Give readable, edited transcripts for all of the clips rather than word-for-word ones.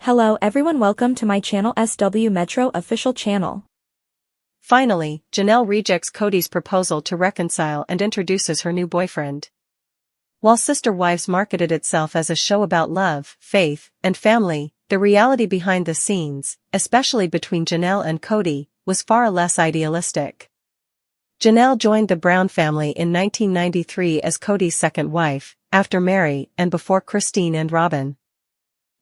Hello everyone, welcome to my channel SW Metro official channel. Finally, Janelle rejects Kody's proposal to reconcile and introduces her new boyfriend. While Sister Wives marketed itself as a show about love, faith, and family, the reality behind the scenes, especially between Janelle and Kody, was far less idealistic. Janelle joined the Brown family in 1993 as Kody's second wife, after Mary and before Christine and Robin.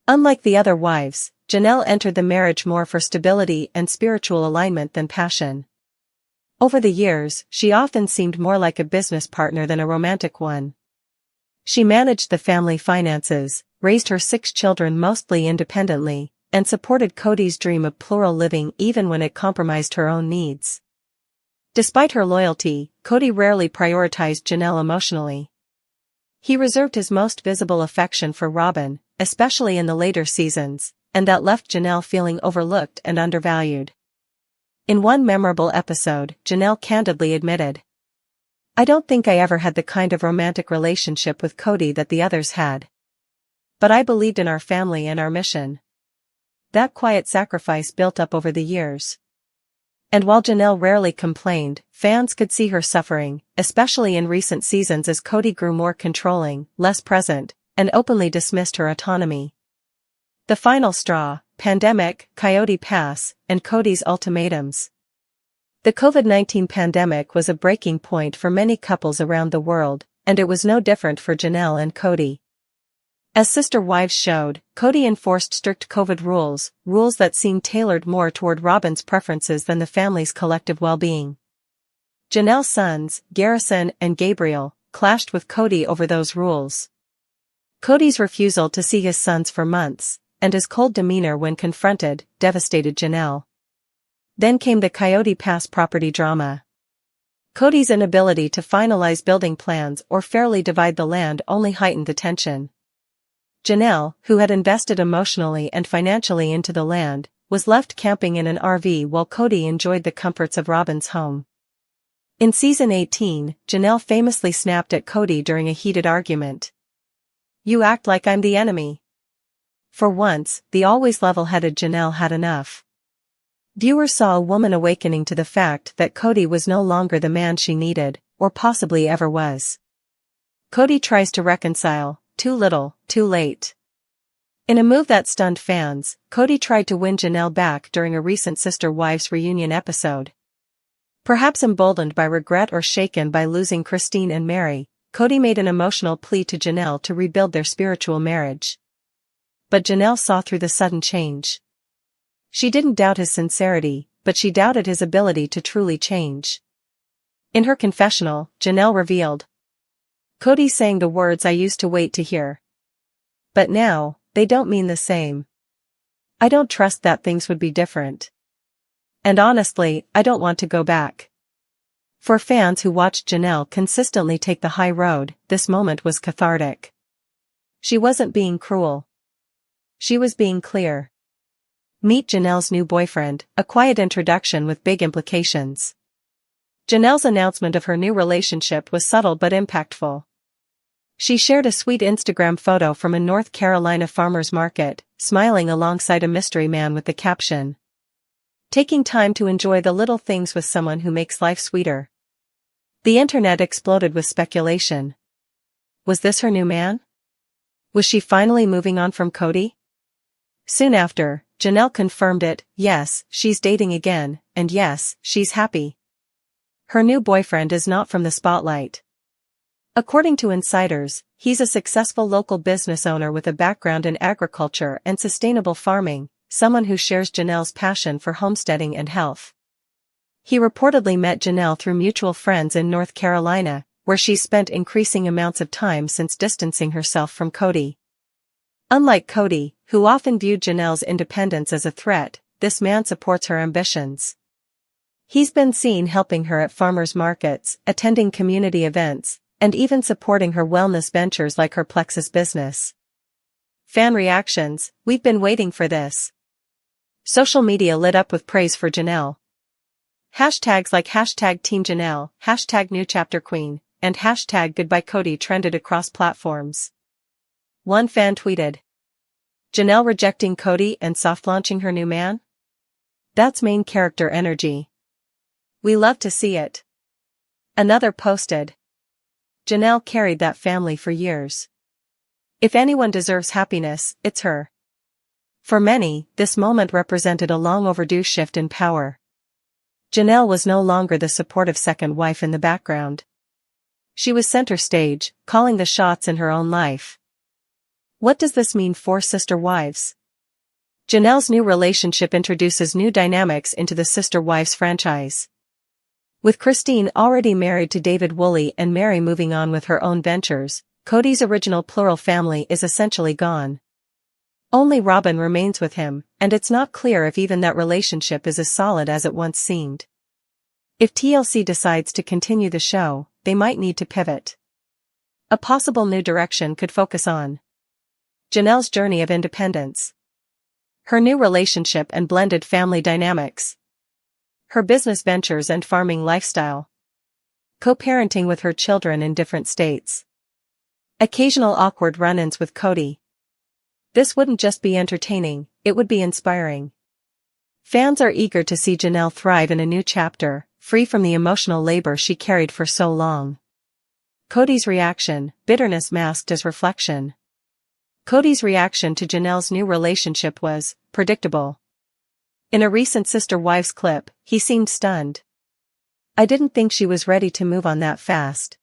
Unlike the other wives, Janelle entered the marriage more for stability and spiritual alignment than passion. Over the years, she often seemed more like a business partner than a romantic one. She managed the family finances, raised her 6 children mostly independently, and supported Kody's dream of plural living even when it compromised her own needs. Despite her loyalty, Kody rarely prioritized Janelle emotionally. He reserved his most visible affection for Robin, especially in the later seasons, and that left Janelle feeling overlooked and undervalued. In one memorable episode, Janelle candidly admitted, "I don't think I ever had the kind of romantic relationship with Kody that the others had. But I believed in our family and our mission." That quiet sacrifice built up over the years. And while Janelle rarely complained, fans could see her suffering, especially in recent seasons as Kody grew more controlling, less present, and openly dismissed her autonomy. The final straw: pandemic, Coyote Pass, and Kody's ultimatums. The COVID-19 pandemic was a breaking point for many couples around the world, and it was no different for Janelle and Kody. As Sister Wives showed, Kody enforced strict COVID rules that seemed tailored more toward Robin's preferences than the family's collective well-being. Janelle's sons, Garrison and Gabriel, clashed with Kody over those rules. Kody's refusal to see his sons for months, and his cold demeanor when confronted, devastated Janelle. Then came the Coyote Pass property drama. Kody's inability to finalize building plans or fairly divide the land only heightened the tension. Janelle, who had invested emotionally and financially into the land, was left camping in an RV while Kody enjoyed the comforts of Robin's home. In season 18, Janelle famously snapped at Kody during a heated argument. "You act like I'm the enemy." For once, the always level-headed Janelle had enough. Viewers saw a woman awakening to the fact that Kody was no longer the man she needed, or possibly ever was. Kody tries to reconcile. Too little, too late. In a move that stunned fans, Kody tried to win Janelle back during a recent Sister Wives reunion episode. Perhaps emboldened by regret or shaken by losing Christine and Mary, Kody made an emotional plea to Janelle to rebuild their spiritual marriage. But Janelle saw through the sudden change. She didn't doubt his sincerity, but she doubted his ability to truly change. In her confessional, Janelle revealed, "Kody saying the words I used to wait to hear. But now, they don't mean the same. I don't trust that things would be different. And honestly, I don't want to go back." For fans who watched Janelle consistently take the high road, this moment was cathartic. She wasn't being cruel. She was being clear. Meet Janelle's new boyfriend, a quiet introduction with big implications. Janelle's announcement of her new relationship was subtle but impactful. She shared a sweet Instagram photo from a North Carolina farmer's market, smiling alongside a mystery man with the caption, "Taking time to enjoy the little things with someone who makes life sweeter." The internet exploded with speculation. Was this her new man? Was she finally moving on from Kody? Soon after, Janelle confirmed it. Yes, she's dating again, and yes, she's happy. Her new boyfriend is not from the spotlight. According to insiders, he's a successful local business owner with a background in agriculture and sustainable farming, someone who shares Janelle's passion for homesteading and health. He reportedly met Janelle through mutual friends in North Carolina, where she spent increasing amounts of time since distancing herself from Kody. Unlike Kody, who often viewed Janelle's independence as a threat, this man supports her ambitions. He's been seen helping her at farmers markets, attending community events, and even supporting her wellness ventures like her Plexus business. Fan reactions: "We've been waiting for this." Social media lit up with praise for Janelle. Hashtags like #Team Janelle, #NewChapterQueen, and #GoodbyeKody trended across platforms. One fan tweeted, Janelle rejecting Kody and soft-launching her new man? That's main character energy. We love to see it. Another posted. Janelle carried that family for years. If anyone deserves happiness, it's her. For many, this moment represented a long overdue shift in power. Janelle was no longer the supportive second wife in the background. She was center stage, calling the shots in her own life. What does this mean for sister wives? Janelle's new relationship introduces new dynamics into the Sister Wives franchise. With Christine already married to David Woolley and Mary moving on with her own ventures, Kody's original plural family is essentially gone. Only Robin remains with him, and it's not clear if even that relationship is as solid as it once seemed. If TLC decides to continue the show, they might need to pivot. A possible new direction could focus on Janelle's journey of independence, her new relationship and blended family dynamics, her business ventures and farming lifestyle, co-parenting with her children in different states, occasional awkward run-ins with Kody. This wouldn't just be entertaining, it would be inspiring. Fans are eager to see Janelle thrive in a new chapter, free from the emotional labor she carried for so long. Kody's reaction, bitterness masked as reflection. Kody's reaction to Janelle's new relationship was predictable. In a recent Sister Wives clip, he seemed stunned. I didn't think she was ready to move on that fast.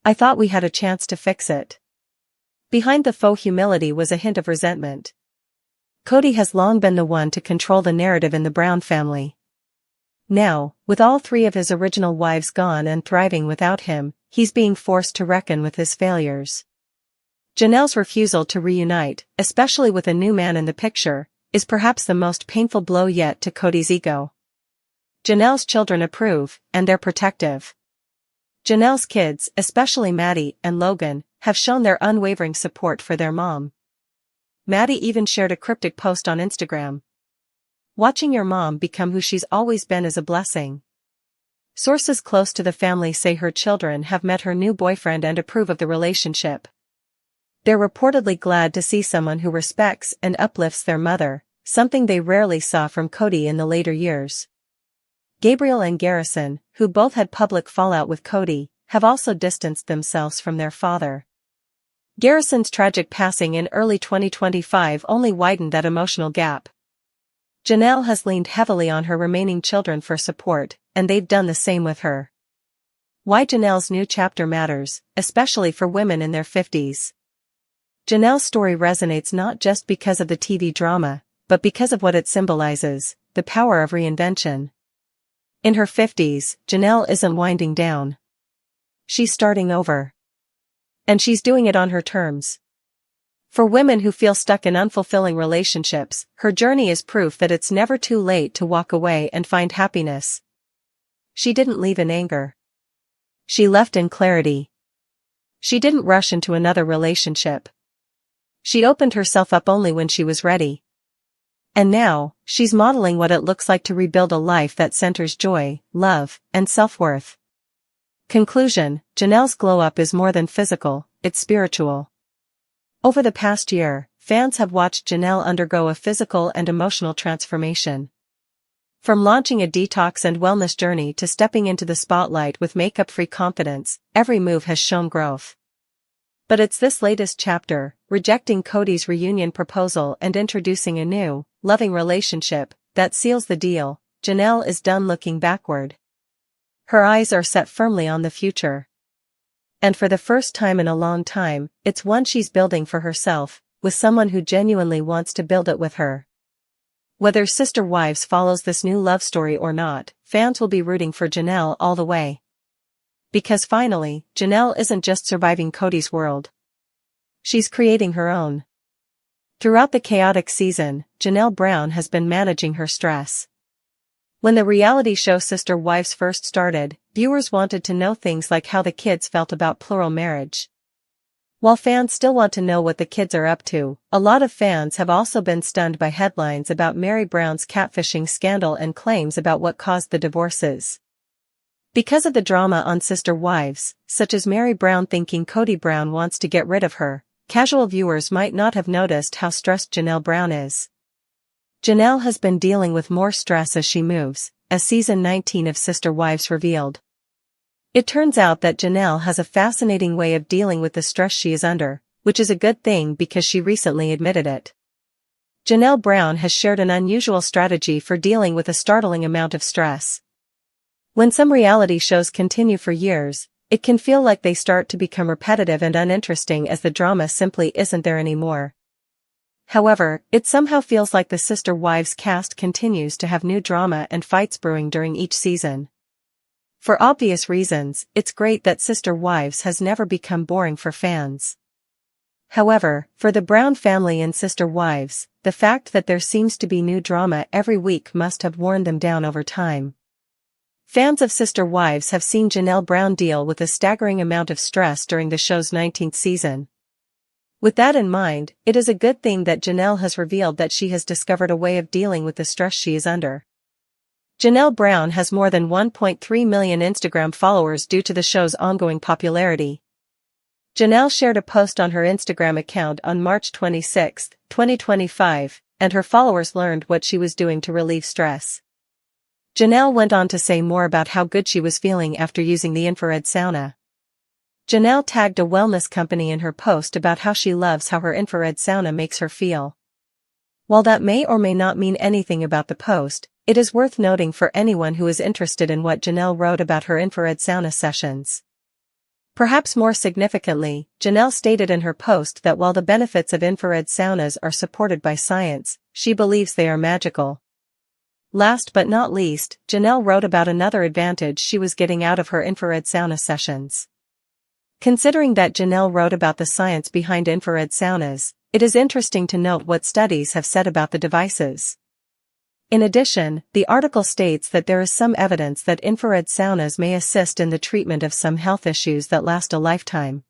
I thought we had a chance to fix it. Behind the faux humility was a hint of resentment. Kody has long been the one to control the narrative in the Brown family. Now, with all three of his original wives gone and thriving without him, he's being forced to reckon with his failures. Janelle's refusal to reunite, especially with a new man in the picture, is perhaps the most painful blow yet to Kody's ego. Janelle's children approve, and they're protective. Janelle's kids, especially Maddie and Logan, have shown their unwavering support for their mom. Maddie even shared a cryptic post on Instagram. Watching your mom become who she's always been is a blessing. Sources close to the family say her children have met her new boyfriend and approve of the relationship. They're reportedly glad to see someone who respects and uplifts their mother, something they rarely saw from Kody in the later years. Gabriel and Garrison, who both had public fallout with Kody, have also distanced themselves from their father. Garrison's tragic passing in early 2025 only widened that emotional gap. Janelle has leaned heavily on her remaining children for support, and they've done the same with her. Why Janelle's new chapter matters, especially for women in their 50s. Janelle's story resonates not just because of the TV drama, but because of what it symbolizes, the power of reinvention. In her 50s, Janelle isn't winding down. She's starting over. And she's doing it on her terms. For women who feel stuck in unfulfilling relationships, her journey is proof that it's never too late to walk away and find happiness. She didn't leave in anger. She left in clarity. She didn't rush into another relationship. She opened herself up only when she was ready. And now, she's modeling what it looks like to rebuild a life that centers joy, love, and self-worth. Conclusion: Janelle's glow-up is more than physical, it's spiritual. Over the past year, fans have watched Janelle undergo a physical and emotional transformation. From launching a detox and wellness journey to stepping into the spotlight with makeup-free confidence, every move has shown growth. But it's this latest chapter, rejecting Kody's reunion proposal and introducing a new, loving relationship, that seals the deal. Janelle is done looking backward. Her eyes are set firmly on the future. And for the first time in a long time, it's one she's building for herself, with someone who genuinely wants to build it with her. Whether Sister Wives follows this new love story or not, fans will be rooting for Janelle all the way. Because finally, Janelle isn't just surviving Kody's world. She's creating her own. Throughout the chaotic season, Janelle Brown has been managing her stress. When the reality show Sister Wives first started, viewers wanted to know things like how the kids felt about plural marriage. While fans still want to know what the kids are up to, a lot of fans have also been stunned by headlines about Mary Brown's catfishing scandal and claims about what caused the divorces. Because of the drama on Sister Wives, such as Mary Brown thinking Kody Brown wants to get rid of her, casual viewers might not have noticed how stressed Janelle Brown is. Janelle has been dealing with more stress as she moves, as season 19 of Sister Wives revealed. It turns out that Janelle has a fascinating way of dealing with the stress she is under, which is a good thing because she recently admitted it. Janelle Brown has shared an unusual strategy for dealing with a startling amount of stress. When some reality shows continue for years, it can feel like they start to become repetitive and uninteresting as the drama simply isn't there anymore. However, it somehow feels like the Sister Wives cast continues to have new drama and fights brewing during each season. For obvious reasons, it's great that Sister Wives has never become boring for fans. However, for the Brown family and Sister Wives, the fact that there seems to be new drama every week must have worn them down over time. Fans of Sister Wives have seen Janelle Brown deal with a staggering amount of stress during the show's 19th season. With that in mind, it is a good thing that Janelle has revealed that she has discovered a way of dealing with the stress she is under. Janelle Brown has more than 1.3 million Instagram followers due to the show's ongoing popularity. Janelle shared a post on her Instagram account on March 26, 2025, and her followers learned what she was doing to relieve stress. Janelle went on to say more about how good she was feeling after using the infrared sauna. Janelle tagged a wellness company in her post about how she loves how her infrared sauna makes her feel. While that may or may not mean anything about the post, it is worth noting for anyone who is interested in what Janelle wrote about her infrared sauna sessions. Perhaps more significantly, Janelle stated in her post that while the benefits of infrared saunas are supported by science, she believes they are magical. Last but not least, Janelle wrote about another advantage she was getting out of her infrared sauna sessions. Considering that Janelle wrote about the science behind infrared saunas, it is interesting to note what studies have said about the devices. In addition, the article states that there is some evidence that infrared saunas may assist in the treatment of some health issues that last a lifetime.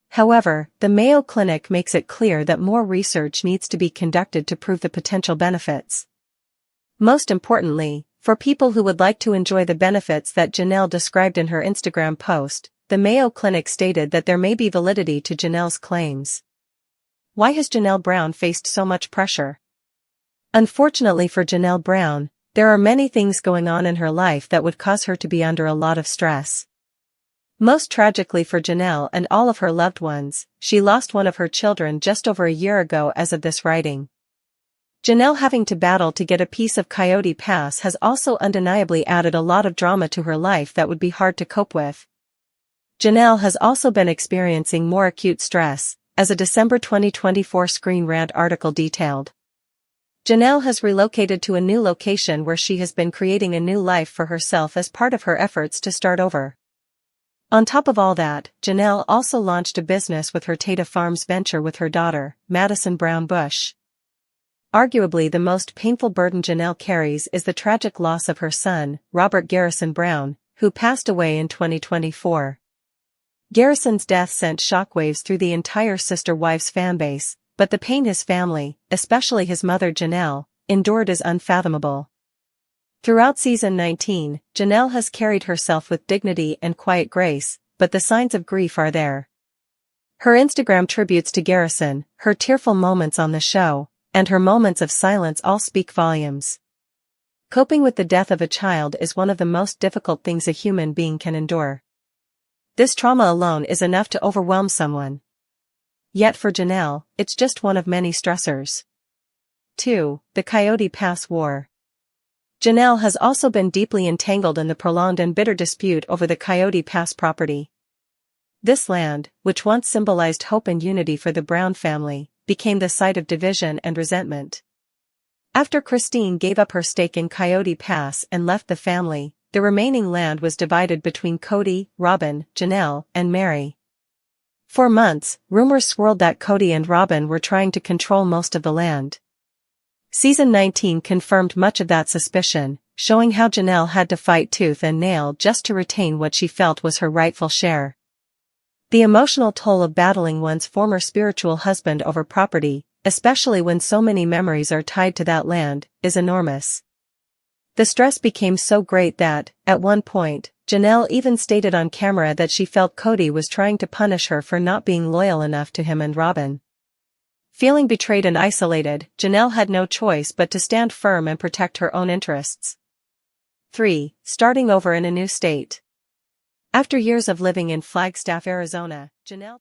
However, the Mayo Clinic makes it clear that more research needs to be conducted to prove the potential benefits. Most importantly, for people who would like to enjoy the benefits that Janelle described in her Instagram post, the Mayo Clinic stated that there may be validity to Janelle's claims. Why has Janelle Brown faced so much pressure? Unfortunately for Janelle Brown, there are many things going on in her life that would cause her to be under a lot of stress. Most tragically for Janelle and all of her loved ones, she lost one of her children just over a year ago as of this writing. Janelle having to battle to get a piece of Kody Pass has also undeniably added a lot of drama to her life that would be hard to cope with. Janelle has also been experiencing more acute stress, as a December 2024 Screen Rant article detailed. Janelle has relocated to a new location where she has been creating a new life for herself as part of her efforts to start over. On top of all that, Janelle also launched a business with her Tata Farms venture with her daughter, Madison Brown Bush. Arguably the most painful burden Janelle carries is the tragic loss of her son, Robert Garrison Brown, who passed away in 2024. Garrison's death sent shockwaves through the entire Sister Wives fanbase, but the pain his family, especially his mother Janelle, endured is unfathomable. Throughout season 19, Janelle has carried herself with dignity and quiet grace, but the signs of grief are there. Her Instagram tributes to Garrison, her tearful moments on the show, and her moments of silence all speak volumes. Coping with the death of a child is one of the most difficult things a human being can endure. This trauma alone is enough to overwhelm someone. Yet for Janelle, it's just one of many stressors. 2. The Kody Pass War. Janelle has also been deeply entangled in the prolonged and bitter dispute over the Kody Pass property. This land, which once symbolized hope and unity for the Brown family, became the site of division and resentment. After Christine gave up her stake in Kody Pass and left the family, the remaining land was divided between Kody, Robin, Janelle, and Mary. For months, rumors swirled that Kody and Robin were trying to control most of the land. Season 19 confirmed much of that suspicion, showing how Janelle had to fight tooth and nail just to retain what she felt was her rightful share. The emotional toll of battling one's former spiritual husband over property, especially when so many memories are tied to that land, is enormous. The stress became so great that, at one point, Janelle even stated on camera that she felt Kody was trying to punish her for not being loyal enough to him and Robin. Feeling betrayed and isolated, Janelle had no choice but to stand firm and protect her own interests. 3. Starting over in a new state. After years of living in Flagstaff, Arizona, Janelle